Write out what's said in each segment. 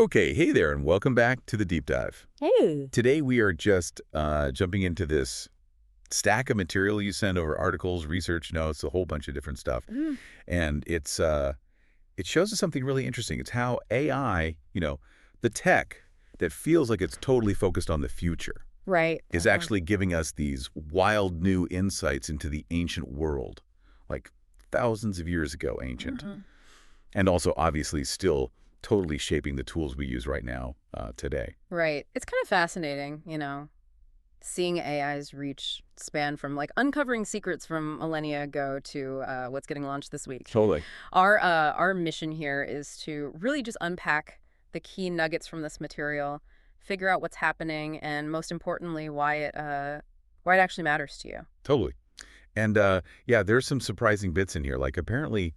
Okay, hey there, and welcome back to the Deep Dive. Hey. Today we are just jumping into this stack of material you send over articles, research notes, a whole bunch of different stuff. Mm. And it shows us something really interesting. It's how AI, the tech that feels like it's totally focused on the future, Right. is actually giving us these wild new insights into the ancient world, like thousands of years ago ancient. Mhm. And also, obviously, still totally shaping the tools we use right now today. Right. It's kind of fascinating, seeing AI's reach span from like uncovering secrets from millennia ago to what's getting launched this week. Totally. Our mission here is to really just unpack the key nuggets from this material, figure out what's happening, and most importantly, why it actually matters to you. Totally. And yeah, there's some surprising bits in here. Like apparently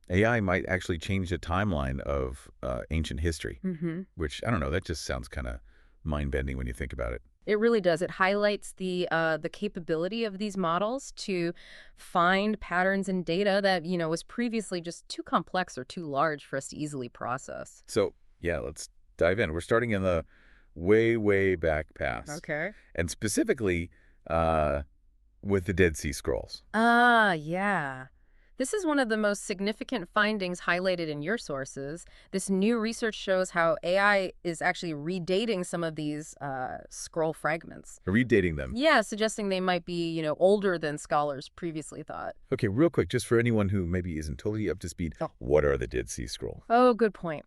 AI might actually change the timeline of ancient history, Mm-hmm. which, I don't know, that just sounds kind of mind-bending when you think about it. It really does. It highlights the capability of these models to find patterns in data that, was previously just too complex or too large for us to easily process. So yeah, let's dive in. We're starting in the way, way back past. Okay. And specifically with the Dead Sea Scrolls. Yeah. This is one of the most significant findings highlighted in your sources. This new research shows how AI is actually redating some of these scroll fragments. Redating them. Yeah, suggesting they might be, older than scholars previously thought. Okay, real quick, just for anyone who maybe isn't totally up to speed, what are the Dead Sea Scrolls? Oh, good point.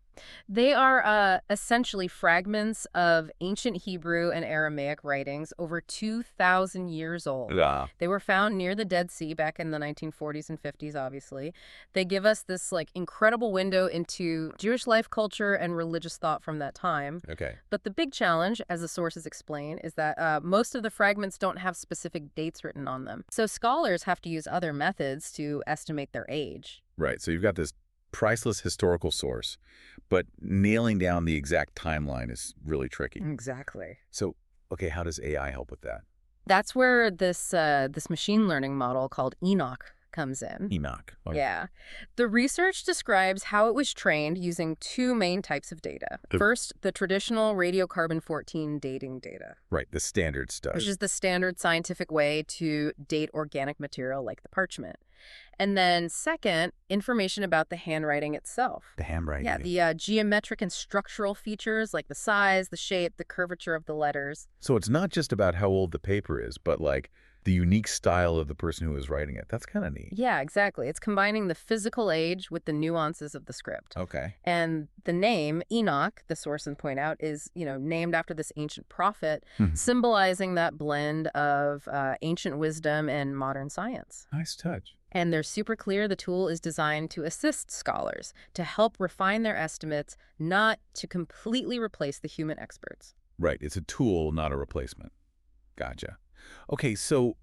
They are essentially fragments of ancient Hebrew and Aramaic writings over 2,000 years old. They were found near the Dead Sea back in the 1940s and 50s, obviously. They give us this incredible window into Jewish life, culture, and religious thought from that time. Okay. But the big challenge, as the sources explain, is that most of the fragments don't have specific dates written on them. So scholars have to use other methods to estimate their age. Right, so you've got this priceless historical source, but nailing down the exact timeline is really tricky. Exactly. So, okay, how does AI help with that? That's where this machine learning model called Enoch comes in. Enoch. Okay. Yeah. The research describes how it was trained using two main types of data. First, the traditional radiocarbon-14 dating data. Right, the standard stuff. Which is the standard scientific way to date organic material like the parchment. And then second, information about the handwriting itself. The handwriting. Yeah, the geometric and structural features like the size, the shape, the curvature of the letters. So it's not just about how old the paper is, but the unique style of the person who is writing it. That's kind of neat. Yeah, exactly. It's combining the physical age with the nuances of the script. Okay. And the name, Enoch, the sources point out, is, named after this ancient prophet, symbolizing that blend of ancient wisdom and modern science. Nice touch. And they're super clear the tool is designed to assist scholars, to help refine their estimates, not to completely replace the human experts. Right. It's a tool, not a replacement. Gotcha. Okay, so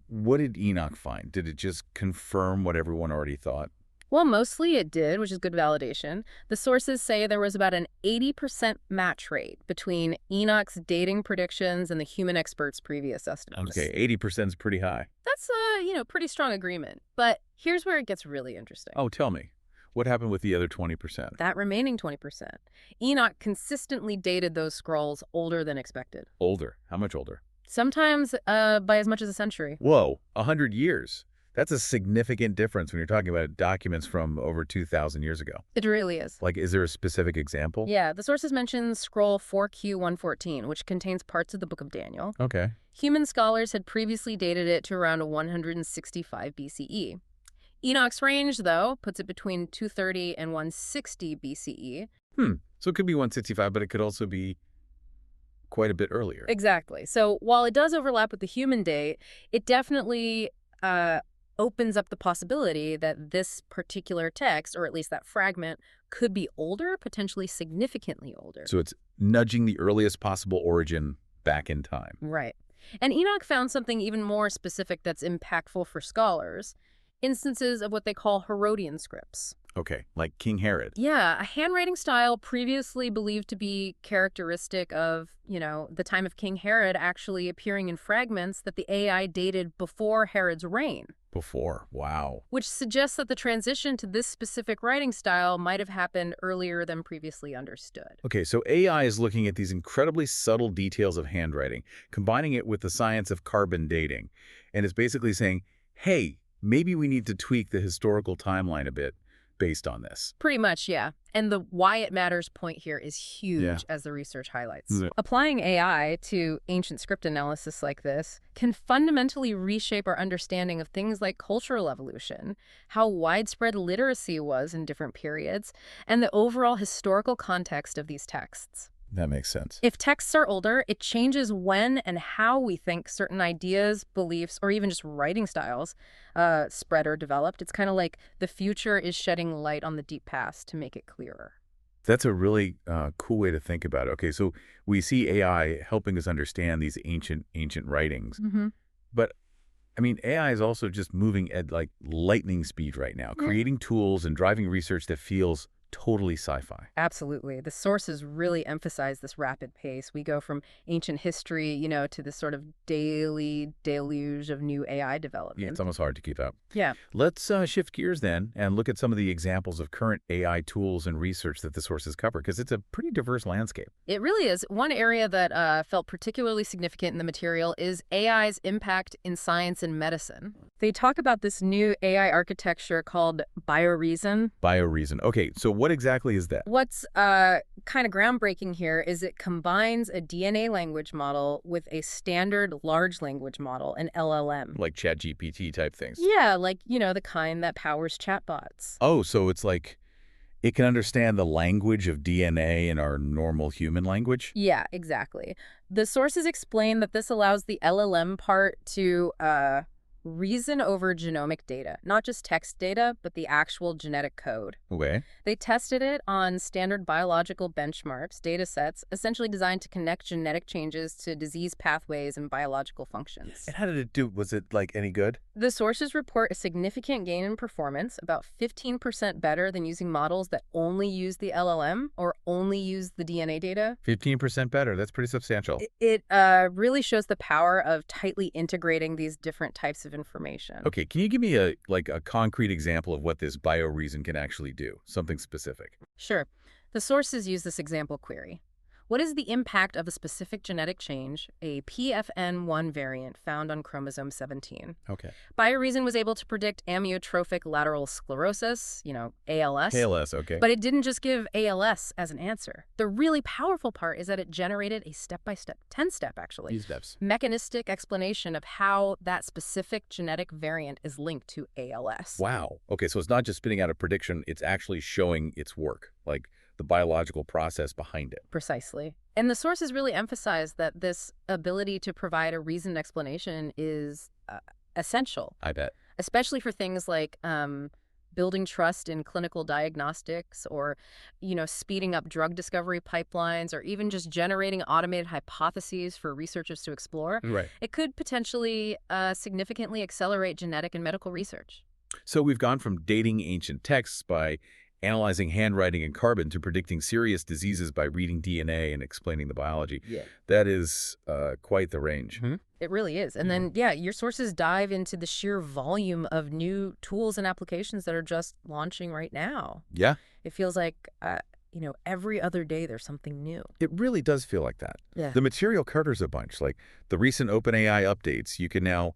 what did Enoch find? Did it just confirm what everyone already thought? Well, mostly it did, which is good validation. The sources say there was about an 80% match rate between Enoch's dating predictions and the human experts' previous estimates. Okay, 80% is pretty high. That's a, pretty strong agreement. But here's where it gets really interesting. Oh, tell me. What happened with the other 20%? That remaining 20%. Enoch consistently dated those scrolls older than expected. Older? How much older? Sometimes by as much as a century. Whoa, 100 years. That's a significant difference when you're talking about documents from over 2,000 years ago. It really is. Is there a specific example? Yeah, the sources mention scroll 4Q114, which contains parts of the Book of Daniel. Okay. Human scholars had previously dated it to around 165 BCE. Enoch's range, though, puts it between 230 and 160 BCE. So it could be 165, but it could also be quite a bit earlier. Exactly. So while it does overlap with the human date, it definitely opens up the possibility that this particular text, or at least that fragment, could be older, potentially significantly older. So it's nudging the earliest possible origin back in time. Right. And Enoch found something even more specific that's impactful for scholars, instances of what they call Herodian scripts. Okay, like King Herod. Yeah, a handwriting style previously believed to be characteristic of, the time of King Herod actually appearing in fragments that the AI dated before Herod's reign. Before. Wow. which suggests that the transition to this specific writing style might have happened earlier than previously understood. Okay, so AI is looking at these incredibly subtle details of handwriting, combining it with the science of carbon dating, and it's basically saying, hey, maybe we need to tweak the historical timeline a bit based on this. Pretty much, yeah. And the why it matters point here is huge, Yeah. as the research highlights. Yeah. Applying AI to ancient script analysis like this can fundamentally reshape our understanding of things like cultural evolution, how widespread literacy was in different periods, and the overall historical context of these texts. That makes sense. If texts are older, it changes when and how we think certain ideas, beliefs, or even just writing styles spread or developed. It's kind of like the future is shedding light on the deep past to make it clearer. That's a really cool way to think about it. Okay, so we see AI helping us understand these ancient writings. Mm-hmm. But, I mean, AI is also just moving at like lightning speed right now, creating tools and driving research that feels totally sci-fi. Absolutely. The sources really emphasize this rapid pace. We go from ancient history, to this sort of daily deluge of new AI development. Yeah, it's almost hard to keep up. Yeah. Let's shift gears then and look at some of the examples of current AI tools and research that the sources cover, because it's a pretty diverse landscape. It really is. One area that felt particularly significant in the material is AI's impact in science and medicine. They talk about this new AI architecture called BioReason. BioReason. Okay, so what exactly is that? What's kind of groundbreaking here is it combines a DNA language model with a standard large language model, an LLM. Like ChatGPT type things? Yeah, like, the kind that powers chatbots. Oh, so it's like it can understand the language of DNA in our normal human language? Yeah, exactly. The sources explain that this allows the LLM part to reason over genomic data, not just text data, but the actual genetic code. Okay. They tested it on standard biological benchmarks, data sets, essentially designed to connect genetic changes to disease pathways and biological functions. And how did it do? Was it like any good? The sources report a significant gain in performance, about 15% better than using models that only use the LLM or only use the DNA data. 15% better. That's pretty substantial. It really shows the power of tightly integrating these different types of information. Okay, can you give me a concrete example of what this BioReason can actually do? Something specific. Sure. The sources use this example query. What is the impact of a specific genetic change, a PFN1 variant found on chromosome 17? Okay. BioReason was able to predict amyotrophic lateral sclerosis, ALS. ALS, okay. But it didn't just give ALS as an answer. The really powerful part is that it generated a step-by-step, 10-step actually, steps. mechanistic explanation of how that specific genetic variant is linked to ALS. Wow. Okay, so it's not just spitting out a prediction, it's actually showing its work, like the biological process behind it. Precisely. And the sources really emphasize that this ability to provide a reasoned explanation is essential. I bet. Especially for things like building trust in clinical diagnostics or, speeding up drug discovery pipelines or even just generating automated hypotheses for researchers to explore. Right. It could potentially significantly accelerate genetic and medical research. So we've gone from dating ancient texts by analyzing handwriting and carbon to predicting serious diseases by reading DNA and explaining the biology. Yeah. That is quite the range. It really is. And then, your sources dive into the sheer volume of new tools and applications that are just launching right now. Yeah. It feels like, every other day there's something new. It really does feel like that. Yeah. The material covers a bunch. Like the recent OpenAI updates, you can now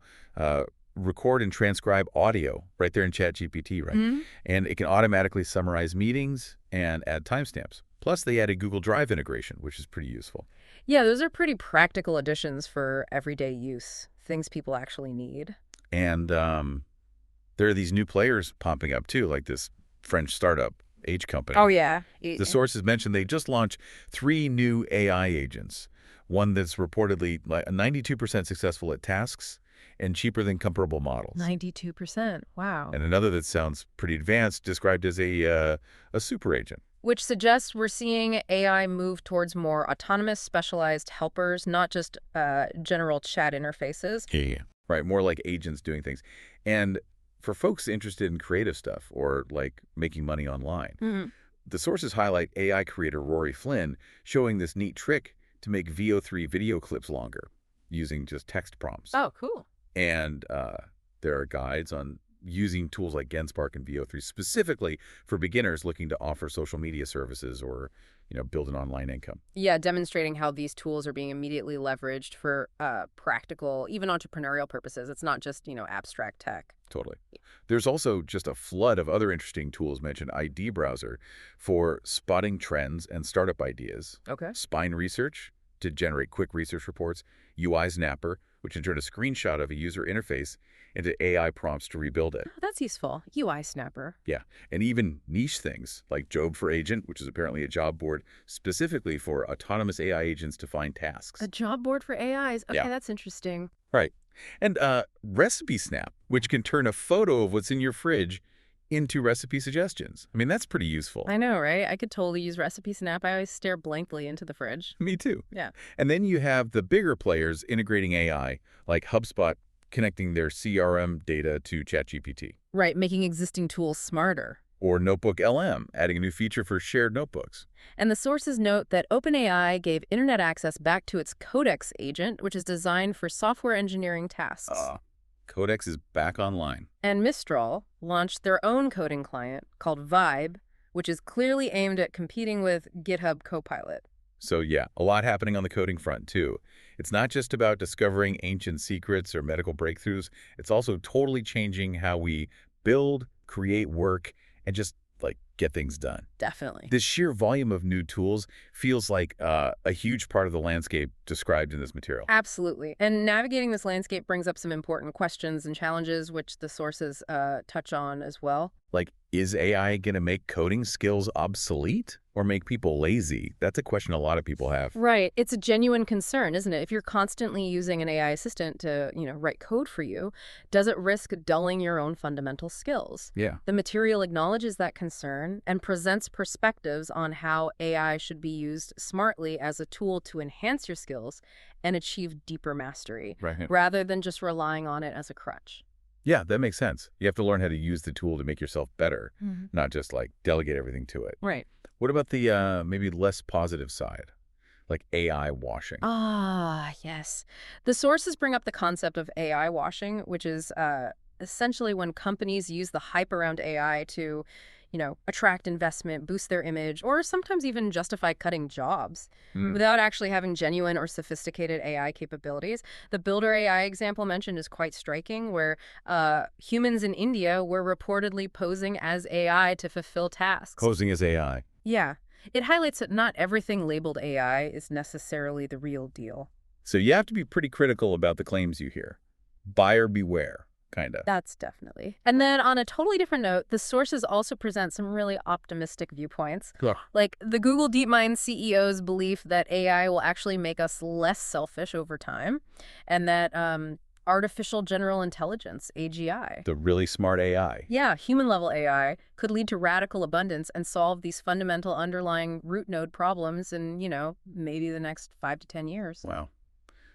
record and transcribe audio right there in ChatGPT, right? Mm-hmm. And it can automatically summarize meetings and add timestamps. Plus, they added Google Drive integration, which is pretty useful. Yeah, those are pretty practical additions for everyday use, things people actually need. And there are these new players popping up, too, like this French startup, Age Company. Oh, yeah. The sources mentioned they just launched 3 new AI agents, one that's reportedly 92% successful at tasks and cheaper than comparable models. 92%. Wow. And another that sounds pretty advanced, described as a super agent. Which suggests we're seeing AI move towards more autonomous, specialized helpers, not just general chat interfaces. Yeah. Right, more like agents doing things. And for folks interested in creative stuff or like making money online, the sources highlight AI creator Rory Flynn showing this neat trick to make VO3 video clips longer using just text prompts. Oh, cool. And There are guides on using tools like GenSpark and VO3 specifically for beginners looking to offer social media services or, build an online income. Yeah, demonstrating how these tools are being immediately leveraged for practical, even entrepreneurial purposes. It's not just, abstract tech. Totally. There's also just a flood of other interesting tools mentioned. ID Browser for spotting trends and startup ideas. Okay. Spine Research to generate quick research reports. UI Snapper, which can turn a screenshot of a user interface into AI prompts to rebuild it. Oh, that's useful. UI Snapper. Yeah, and even niche things like Job for Agent, which is apparently a job board specifically for autonomous AI agents to find tasks. A job board for AIs. Okay, Yeah. that's interesting. Right. And Recipe Snap, which can turn a photo of what's in your fridge into recipe suggestions. I mean, that's pretty useful. I know, right? I could totally use Recipe Snap. I always stare blankly into the fridge. Me too. Yeah. And then you have the bigger players integrating AI, like HubSpot connecting their CRM data to ChatGPT. Right, making existing tools smarter. Or Notebook.LM, adding a new feature for shared notebooks. And the sources note that OpenAI gave internet access back to its Codex agent, which is designed for software engineering tasks. Codex is back online. And Mistral launched their own coding client called Vibe, which is clearly aimed at competing with GitHub Copilot. So yeah, a lot happening on the coding front too. It's not just about discovering ancient secrets or medical breakthroughs. It's also totally changing how we build, create work, and just get things done. Definitely. This sheer volume of new tools feels like a huge part of the landscape described in this material. Absolutely. And navigating this landscape brings up some important questions and challenges, which the sources touch on as well. Like, is AI going to make coding skills obsolete or make people lazy? That's a question a lot of people have. Right. It's a genuine concern, isn't it? If you're constantly using an AI assistant to, write code for you, does it risk dulling your own fundamental skills? Yeah. The material acknowledges that concern and presents perspectives on how AI should be used smartly as a tool to enhance your skills and achieve deeper mastery, Right. rather than just relying on it as a crutch. Yeah, that makes sense. You have to learn how to use the tool to make yourself better, not just delegate everything to it. Right. What about the maybe less positive side, like AI washing? Ah, yes. The sources bring up the concept of AI washing, which is essentially when companies use the hype around AI to, attract investment, boost their image, or sometimes even justify cutting jobs without actually having genuine or sophisticated AI capabilities. The Builder AI example mentioned is quite striking, where humans in India were reportedly posing as AI to fulfill tasks. Posing as AI. Yeah. It highlights that not everything labeled AI is necessarily the real deal. So you have to be pretty critical about the claims you hear. Buyer beware, kind of. That's definitely. And then on a totally different note, the sources also present some really optimistic viewpoints. Yeah. Like the Google DeepMind CEO's belief that AI will actually make us less selfish over time, and that artificial general intelligence, AGI. The really smart AI. Yeah, human-level AI could lead to radical abundance and solve these fundamental underlying root node problems in, maybe the next 5 to 10 years. Wow.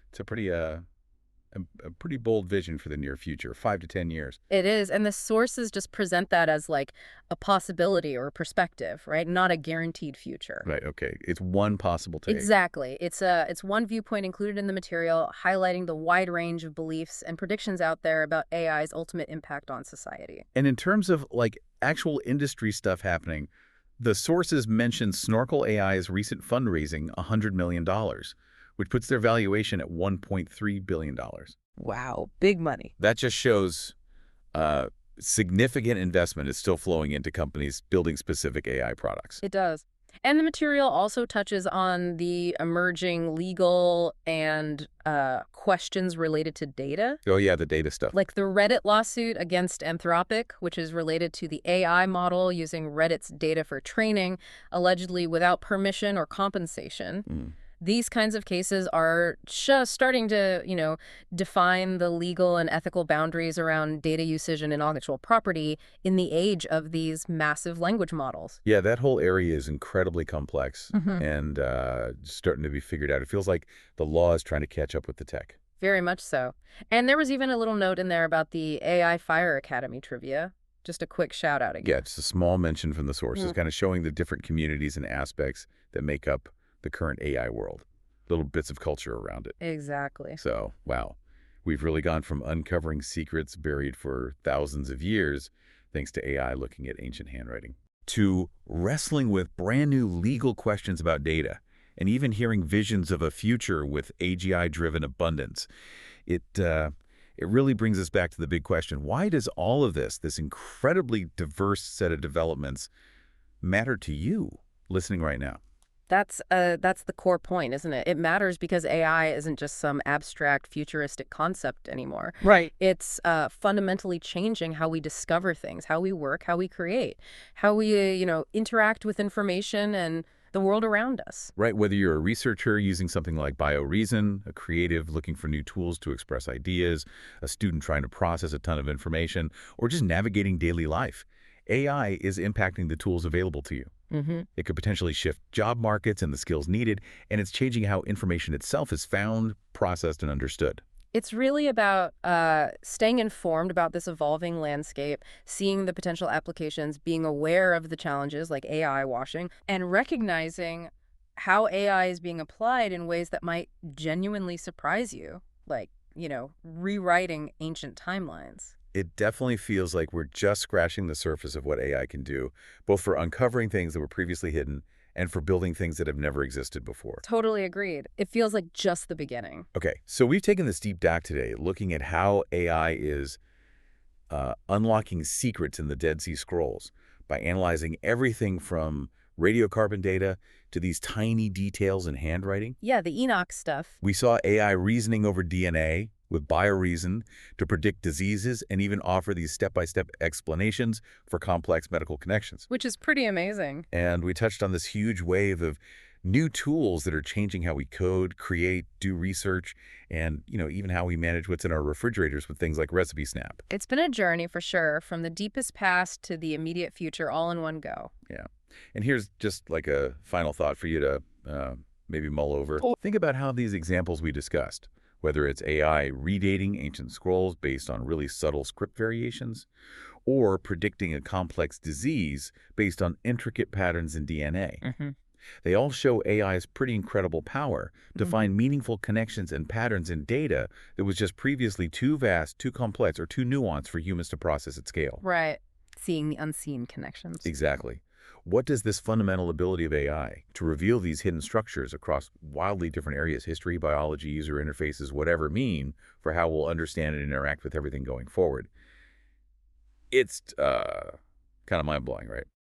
It's a pretty bold vision for the near future, 5 to 10 years. It is, and the sources just present that as a possibility or a perspective, right? Not a guaranteed future. Right, okay. It's one possible take. Exactly. It's one viewpoint included in the material, highlighting the wide range of beliefs and predictions out there about AI's ultimate impact on society. And in terms of actual industry stuff happening, the sources mention Snorkel AI's recent fundraising, $100 million, which puts their valuation at $1.3 billion. Wow, big money. That just shows significant investment is still flowing into companies building specific AI products. It does. And the material also touches on the emerging legal and questions related to data. Oh, yeah, the data stuff. Like the Reddit lawsuit against Anthropic, which is related to the AI model using Reddit's data for training, allegedly without permission or compensation. These kinds of cases are just starting to, define the legal and ethical boundaries around data usage and intellectual property in the age of these massive language models. Yeah, that whole area is incredibly complex and starting to be figured out. It feels like the law is trying to catch up with the tech. Very much so. And there was even a little note in there about the AI Fire Academy trivia. Just a quick shout out again. Yeah, it's a small mention from the sources, kind of showing the different communities and aspects that make up the current AI world. Little bits of culture around it. Exactly. So, wow. We've really gone from uncovering secrets buried for thousands of years, thanks to AI looking at ancient handwriting, to wrestling with brand new legal questions about data, and even hearing visions of a future with AGI-driven abundance. It really brings us back to the big question: why does all of this incredibly diverse set of developments, matter to you listening right now? That's the core point, isn't it? It matters because AI isn't just some abstract futuristic concept anymore. Right. It's fundamentally changing how we discover things, how we work, how we create, how we, interact with information and the world around us. Right, whether you're a researcher using something like BioReason, a creative looking for new tools to express ideas, a student trying to process a ton of information, or just navigating daily life, AI is impacting the tools available to you. Mm-hmm. It could potentially shift job markets and the skills needed, and it's changing how information itself is found, processed, and understood. It's really about staying informed about this evolving landscape, seeing the potential applications, being aware of the challenges like AI washing, and recognizing how AI is being applied in ways that might genuinely surprise you, like, rewriting ancient timelines. It definitely feels like we're just scratching the surface of what AI can do, both for uncovering things that were previously hidden and for building things that have never existed before. Totally agreed. It feels like just the beginning. Okay, so we've taken this deep dive today, looking at how AI is unlocking secrets in the Dead Sea Scrolls by analyzing everything from radiocarbon data to these tiny details in handwriting. Yeah, the Enoch stuff. We saw AI reasoning over DNA with BioReason to predict diseases and even offer these step-by-step explanations for complex medical connections. Which is pretty amazing. And we touched on this huge wave of new tools that are changing how we code, create, do research, and even how we manage what's in our refrigerators with things like RecipeSnap. It's been a journey for sure, from the deepest past to the immediate future, all in one go. Yeah. And here's just like a final thought for you to maybe mull over. Think about how these examples we discussed, whether it's AI redating ancient scrolls based on really subtle script variations, or predicting a complex disease based on intricate patterns in DNA. Mm-hmm. They all show AI's pretty incredible power to find meaningful connections and patterns in data that was just previously too vast, too complex, or too nuanced for humans to process at scale. Right. Seeing the unseen connections. Exactly. What does this fundamental ability of AI to reveal these hidden structures across wildly different areas, history, biology, user interfaces, whatever, mean for how we'll understand and interact with everything going forward? It's kind of mind-blowing, right?